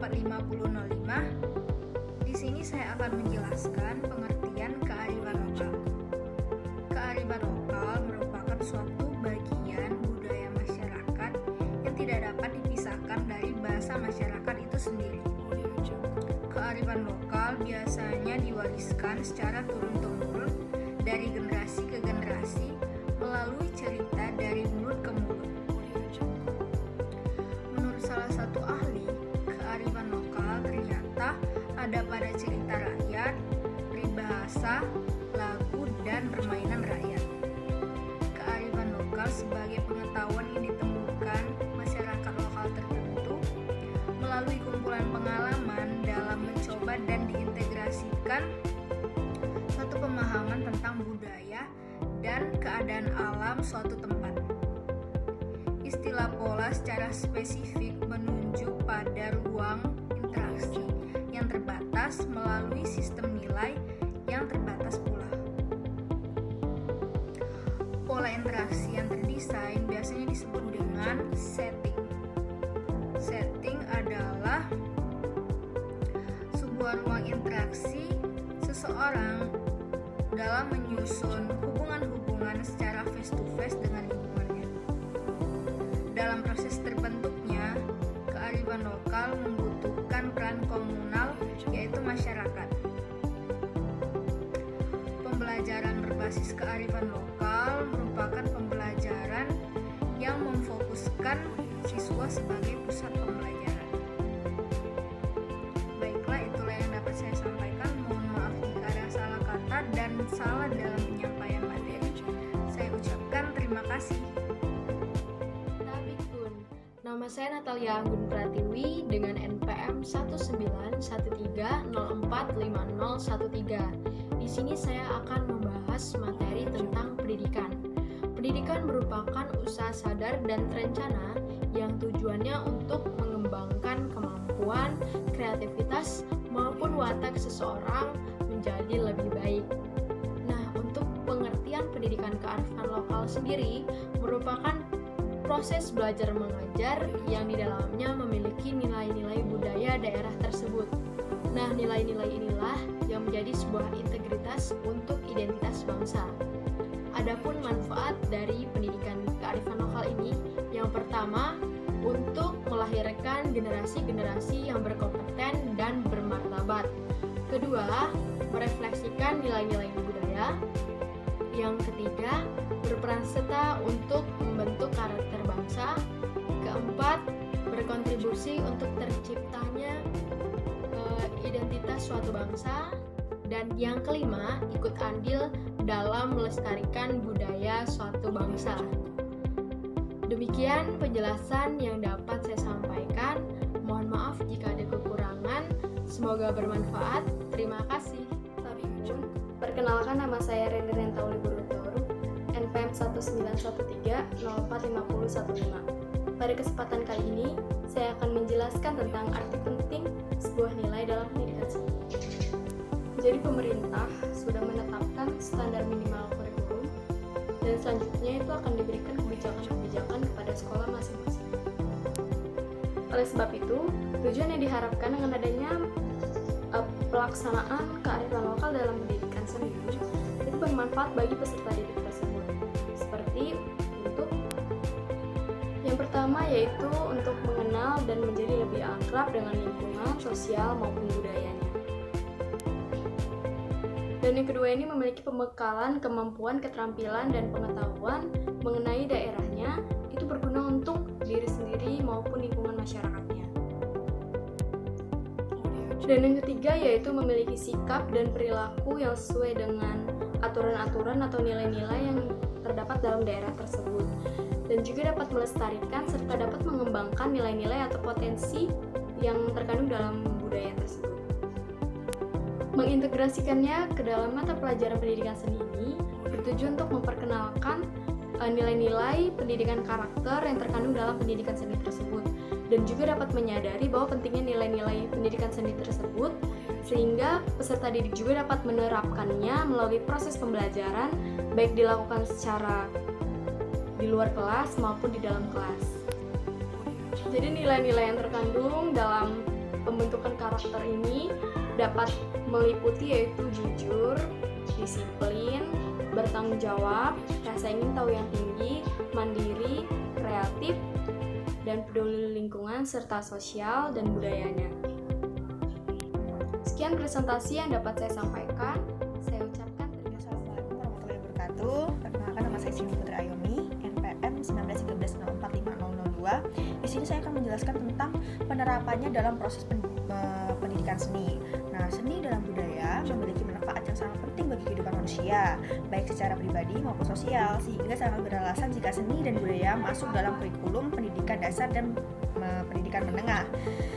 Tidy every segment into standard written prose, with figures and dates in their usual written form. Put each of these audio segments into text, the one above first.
045005. Di sini saya akan menjelaskan pengertian kearifan lokal. Kearifan lokal merupakan suatu bagian budaya masyarakat yang tidak dapat dipisahkan dari bahasa masyarakat itu sendiri. Kearifan lokal biasanya diwariskan secara turun-temurun dari generasi ke generasi melalui cerita dari mulut ke mulut. Menurut salah satu ahli, kearifan lokal ternyata ada pada cerita rakyat, peribahasa, lagu, dan permainan rakyat. Kearifan lokal sebagai pengetahuan yang ditemukan masyarakat lokal tertentu melalui kumpulan pengalaman dalam mencoba dan diintegrasikan suatu pemahaman tentang budaya dan keadaan alam suatu tempat. Istilah pola secara spesifik menunjuk pada ruang interaksi yang terbatas melalui sistem nilai yang terbatas pula. Pola interaksi yang terdesain biasanya disebut dengan setting. Setting adalah sebuah ruang interaksi seseorang dalam menyusun hubungan-hubungan secara face-to-face dengan lingkungannya. Dalam proses terbentuknya, kearifan lokal membutuhkan peran komunal, yaitu masyarakat. Pembelajaran berbasis kearifan lokal merupakan pembelajaran yang memfokuskan siswa sebagai pusat pembelajaran. Baiklah, itulah yang dapat saya sampaikan. Mohon maaf jika ada salah kata dan salah dalam penyampaian materi. Saya ucapkan terima kasih. Nama saya Natalia Anggun Pratiwi dengan NPM 191345013. Di sini saya akan membahas materi tentang pendidikan. Pendidikan merupakan usaha sadar dan terencana yang tujuannya untuk mengembangkan kemampuan, kreativitas, maupun watak seseorang menjadi lebih baik. Nah, untuk pengertian pendidikan kearifan lokal sendiri merupakan proses belajar mengajar yang di dalamnya memiliki nilai-nilai budaya daerah tersebut. Nah, nilai-nilai inilah yang menjadi sebuah integritas untuk identitas bangsa. Adapun manfaat dari pendidikan kearifan lokal ini, yang pertama, untuk melahirkan generasi-generasi yang berkompeten dan bermartabat. Kedua, merefleksikan nilai-nilai budaya. Yang ketiga, berperan serta untuk membentuk karakter bangsa. Keempat, berkontribusi untuk terciptanya identitas suatu bangsa. Dan yang kelima, ikut andil dalam melestarikan budaya suatu bangsa. Demikian penjelasan yang dapat saya sampaikan. Mohon maaf jika ada kekurangan. Semoga bermanfaat. Terima kasih. Perkenalkan, nama saya Reni Rentauli Burutoru, NPM 191304515. Pada kesempatan kali ini, saya akan menjelaskan tentang arti penting sebuah nilai dalam pendidikan seni. Jadi pemerintah sudah menetapkan standar minimal kurikulum dan selanjutnya itu akan diberikan kebijakan-kebijakan kepada sekolah masing-masing. Oleh sebab itu, tujuan yang diharapkan dengan adanya pelaksanaan kearifan lokal dalam pendidikan seni itu bermanfaat bagi peserta didik tersebut. Seperti untuk yang pertama yaitu untuk mengenal dan menjadi lebih akrab dengan lingkungan sosial maupun budayanya. Dan yang kedua ini memiliki pembekalan kemampuan, keterampilan, dan pengetahuan mengenai daerahnya itu berguna untuk diri sendiri maupun lingkungan masyarakatnya. Dan yang ketiga yaitu memiliki sikap dan perilaku yang sesuai dengan aturan-aturan atau nilai-nilai yang terdapat dalam daerah tersebut. Dan juga dapat melestarikan serta dapat mengembangkan nilai-nilai atau potensi yang terkandung dalam budaya tersebut. Mengintegrasikannya ke dalam mata pelajaran pendidikan seni ini bertujuan untuk memperkenalkan nilai-nilai pendidikan karakter yang terkandung dalam pendidikan seni tersebut, dan juga dapat menyadari bahwa pentingnya nilai-nilai pendidikan seni tersebut sehingga peserta didik juga dapat menerapkannya melalui proses pembelajaran baik dilakukan secara di luar kelas maupun di dalam kelas. Jadi nilai-nilai yang terkandung dalam Pembentukan karakter ini dapat meliputi yaitu jujur, disiplin, bertanggung jawab, rasa ingin tahu yang tinggi, mandiri, kreatif, dan peduli lingkungan serta sosial dan budayanya. Sekian presentasi yang dapat saya sampaikan. Saya ucapkan terima kasih. Assalamualaikum warahmatullahi wabarakatuh. Perkenalkan, nama saya Sini Putri Ayomi, NPM 1913045002. Di sini saya akan menjelaskan tentang penerapannya dalam proses pendidikan seni. Nah, seni dalam budaya memiliki manfaat yang sangat penting bagi kehidupan manusia, baik secara pribadi maupun sosial, sehingga sangat beralasan jika seni dan budaya masuk dalam kurikulum pendidikan dasar dan pendidikan menengah.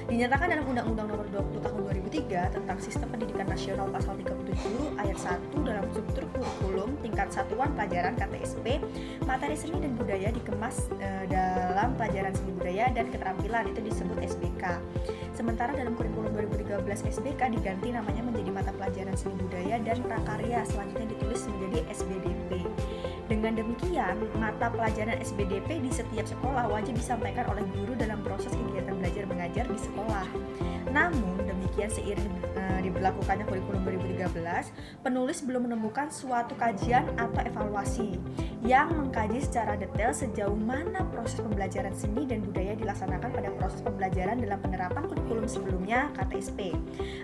Dinyatakan dalam Undang-Undang Nomor 20 Tahun 2003 tentang Sistem Pendidikan Nasional Pasal 37 Ayat 1 dalam struktur kurikulum tingkat satuan pelajaran KTSP, materi seni dan budaya dikemas dalam pelajaran seni budaya dan keterampilan, itu disebut SBK. Sementara dalam kurikulum 2013 SBK diganti namanya menjadi mata pelajaran seni budaya dan prakarya, selanjutnya ditulis menjadi SBDP. Dengan demikian, mata pelajaran SBDP di setiap sekolah wajib disampaikan oleh guru dalam proses kegiatan belajar mengajar di sekolah. Namun demikian, seiring diberlakukannya kurikulum 2013, penulis belum menemukan suatu kajian atau evaluasi yang mengkaji secara detail sejauh mana proses pembelajaran seni dan budaya dilaksanakan pada proses pembelajaran dalam penerapan kurikulum sebelumnya KTSP.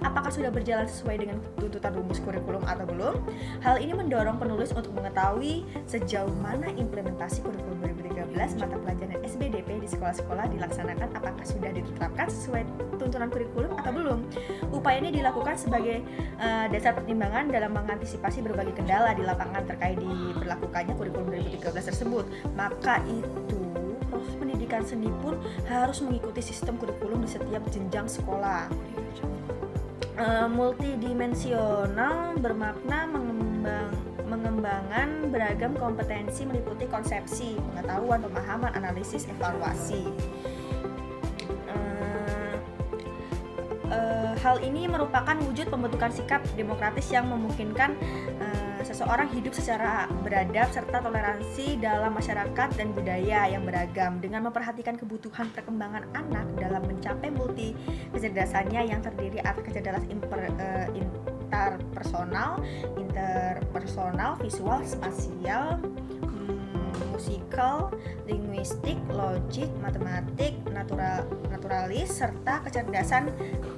Apakah sudah berjalan sesuai dengan tuntutan rumus kurikulum atau belum? Hal ini mendorong penulis untuk mengetahui sejauh mana implementasi kurikulum 2013 mata pelajaran SBDP di sekolah-sekolah dilaksanakan, apakah sudah diterapkan sesuai tuntunan kurikulum atau belum. Upaya ini dilakukan sebagai dasar pertimbangan dalam mengantisipasi berbagai kendala di lapangan terkait diberlakukannya kurikulum 2013 tersebut. Maka itu proses pendidikan seni pun harus mengikuti sistem kurikulum di setiap jenjang sekolah. Multidimensional bermakna mengembangkan beragam kompetensi meliputi konsepsi, pengetahuan, pemahaman, analisis, evaluasi. Hal ini merupakan wujud pembentukan sikap demokratis yang memungkinkan seseorang hidup secara beradab serta toleransi dalam masyarakat dan budaya yang beragam, dengan memperhatikan kebutuhan perkembangan anak dalam mencapai multi kecerdasannya yang terdiri atas kecerdasan interpersonal, visual, spasial, musikal, linguistik, logik, matematik, naturalis, serta kecerdasan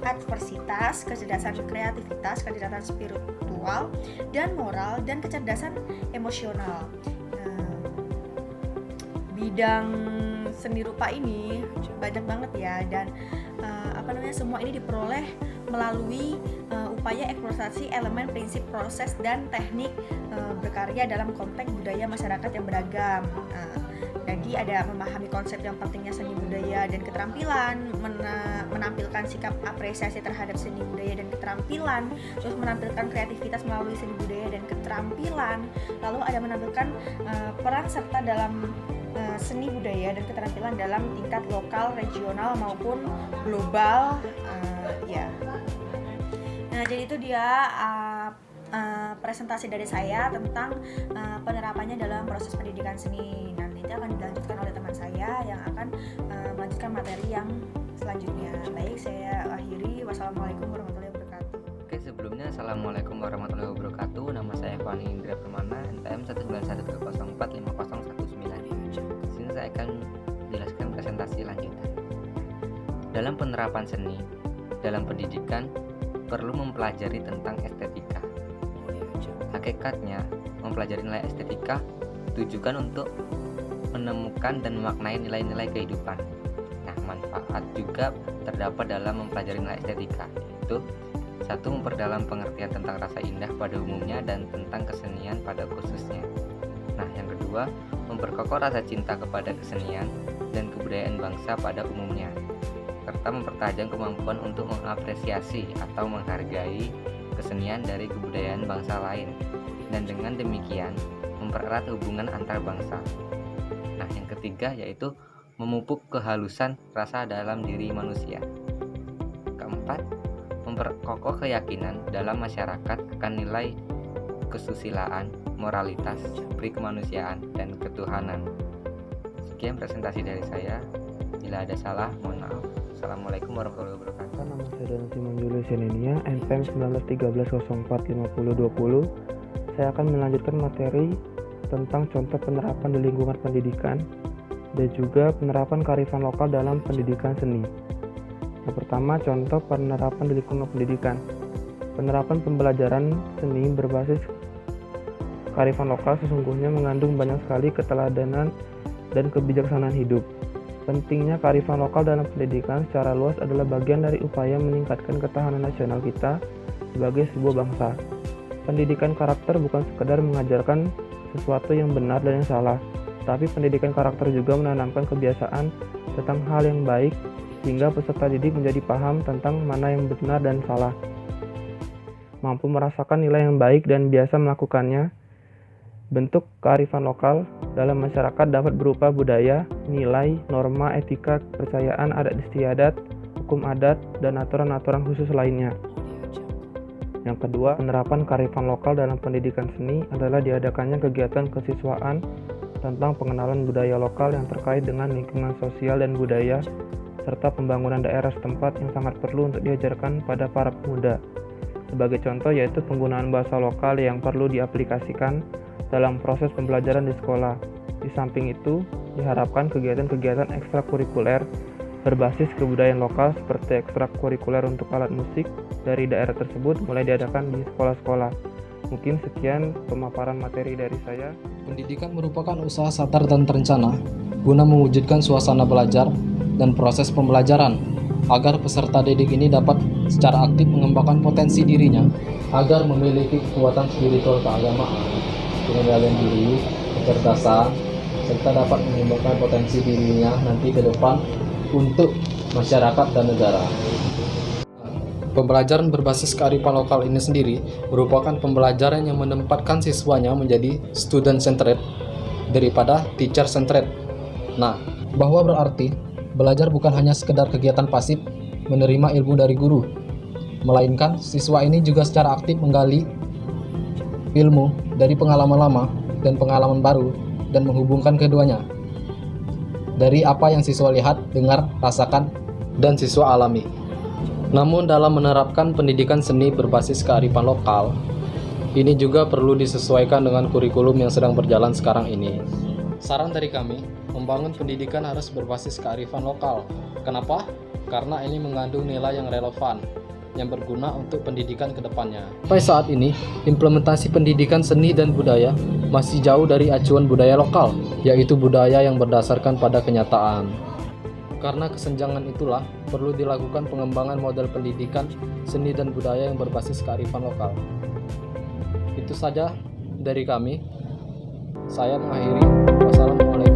adversitas, kecerdasan kreativitas, kecerdasan spiritual dan moral, dan kecerdasan emosional. Bidang seni rupa ini banyak banget ya, dan semua ini diperoleh melalui upaya eksplorasi elemen, prinsip, proses, dan teknik berkarya dalam konteks budaya masyarakat yang beragam. Jadi ada memahami konsep yang pentingnya seni budaya dan keterampilan, menampilkan sikap apresiasi terhadap seni budaya dan keterampilan, terus menampilkan kreativitas melalui seni budaya dan keterampilan, lalu ada menampilkan peran serta dalam seni budaya dan keterampilan dalam tingkat lokal, regional maupun global. Nah, jadi itu dia presentasi dari saya tentang penerapannya dalam proses pendidikan seni. Nanti akan dilanjutkan oleh teman saya yang akan melanjutkan materi yang selanjutnya. Baik, saya akhiri. Wassalamualaikum warahmatullahi wabarakatuh. Oke, sebelumnya assalamualaikum warahmatullahi wabarakatuh. Nama saya Fani Indra Permana, NPM 191204519. Di sini saya akan menjelaskan presentasi lanjutan. Dalam penerapan seni dalam pendidikan perlu mempelajari tentang estetika. Hakikatnya, mempelajari nilai estetika ditujukan untuk menemukan dan memaknai nilai-nilai kehidupan. Nah, manfaat juga terdapat dalam mempelajari nilai estetika, yaitu 1. Memperdalam pengertian tentang rasa indah pada umumnya dan tentang kesenian pada khususnya. Nah, yang kedua, memperkokoh rasa cinta kepada kesenian dan kebudayaan bangsa pada umumnya, serta mempertajam kemampuan untuk mengapresiasi atau menghargai kesenian dari kebudayaan bangsa lain, dan dengan demikian mempererat hubungan antar bangsa. Nah, yang ketiga yaitu memupuk kehalusan rasa dalam diri manusia. Keempat, memperkokoh keyakinan dalam masyarakat akan nilai kesusilaan, moralitas, prikemanusiaan, dan ketuhanan. Sekian presentasi dari saya. Bila ada salah, mohon maaf. Assalamualaikum warahmatullahi wabarakatuh. Perkenalkan, nama saya Dana Simon Julius Yanenia, NPM 1913045020. Saya akan melanjutkan materi tentang contoh penerapan di lingkungan pendidikan dan juga penerapan kearifan lokal dalam pendidikan seni. Yang pertama, contoh penerapan di lingkungan pendidikan. Penerapan pembelajaran seni berbasis kearifan lokal sesungguhnya mengandung banyak sekali keteladanan dan kebijaksanaan hidup. Pentingnya kearifan lokal dalam pendidikan secara luas adalah bagian dari upaya meningkatkan ketahanan nasional kita sebagai sebuah bangsa. Pendidikan karakter bukan sekedar mengajarkan sesuatu yang benar dan yang salah, tapi pendidikan karakter juga menanamkan kebiasaan tentang hal yang baik sehingga peserta didik menjadi paham tentang mana yang benar dan salah, mampu merasakan nilai yang baik dan biasa melakukannya. Bentuk kearifan lokal dalam masyarakat dapat berupa budaya, nilai, norma, etika, kepercayaan, adat istiadat, hukum adat, dan aturan-aturan khusus lainnya. Yang kedua, penerapan kearifan lokal dalam pendidikan seni adalah diadakannya kegiatan kesiswaan tentang pengenalan budaya lokal yang terkait dengan lingkungan sosial dan budaya, serta pembangunan daerah setempat yang sangat perlu untuk diajarkan pada para pemuda. Sebagai contoh yaitu penggunaan bahasa lokal yang perlu diaplikasikan dalam proses pembelajaran di sekolah. Di samping itu, diharapkan kegiatan-kegiatan ekstrakurikuler berbasis kebudayaan lokal seperti ekstrakurikuler untuk alat musik dari daerah tersebut mulai diadakan di sekolah-sekolah. Mungkin sekian pemaparan materi dari saya. Pendidikan merupakan usaha sadar dan terencana guna mewujudkan suasana belajar dan proses pembelajaran agar peserta didik ini dapat secara aktif mengembangkan potensi dirinya agar memiliki kekuatan spiritual keagamaan, pengendalian diri, kecerdasan, serta dapat mengembangkan potensi dirinya nanti ke depan untuk masyarakat dan negara. Pembelajaran berbasis kearifan lokal ini sendiri merupakan pembelajaran yang menempatkan siswanya menjadi student-centered daripada teacher-centered. Nah, bahwa berarti belajar bukan hanya sekedar kegiatan pasif menerima ilmu dari guru, melainkan siswa ini juga secara aktif menggali ilmu dari pengalaman lama dan pengalaman baru dan menghubungkan keduanya dari apa yang siswa lihat, dengar, rasakan, dan siswa alami. Namun dalam menerapkan pendidikan seni berbasis kearifan lokal, ini juga perlu disesuaikan dengan kurikulum yang sedang berjalan sekarang ini. Saran dari kami, membangun pendidikan harus berbasis kearifan lokal. Kenapa? Karena ini mengandung nilai yang relevan, yang berguna untuk pendidikan ke depannya. Sampai saat ini, implementasi pendidikan seni dan budaya masih jauh dari acuan budaya lokal, yaitu budaya yang berdasarkan pada kenyataan. Karena kesenjangan itulah, perlu dilakukan pengembangan model pendidikan seni dan budaya yang berbasis kearifan lokal. Itu saja dari kami. Saya mengakhiri. Wassalamualaikum.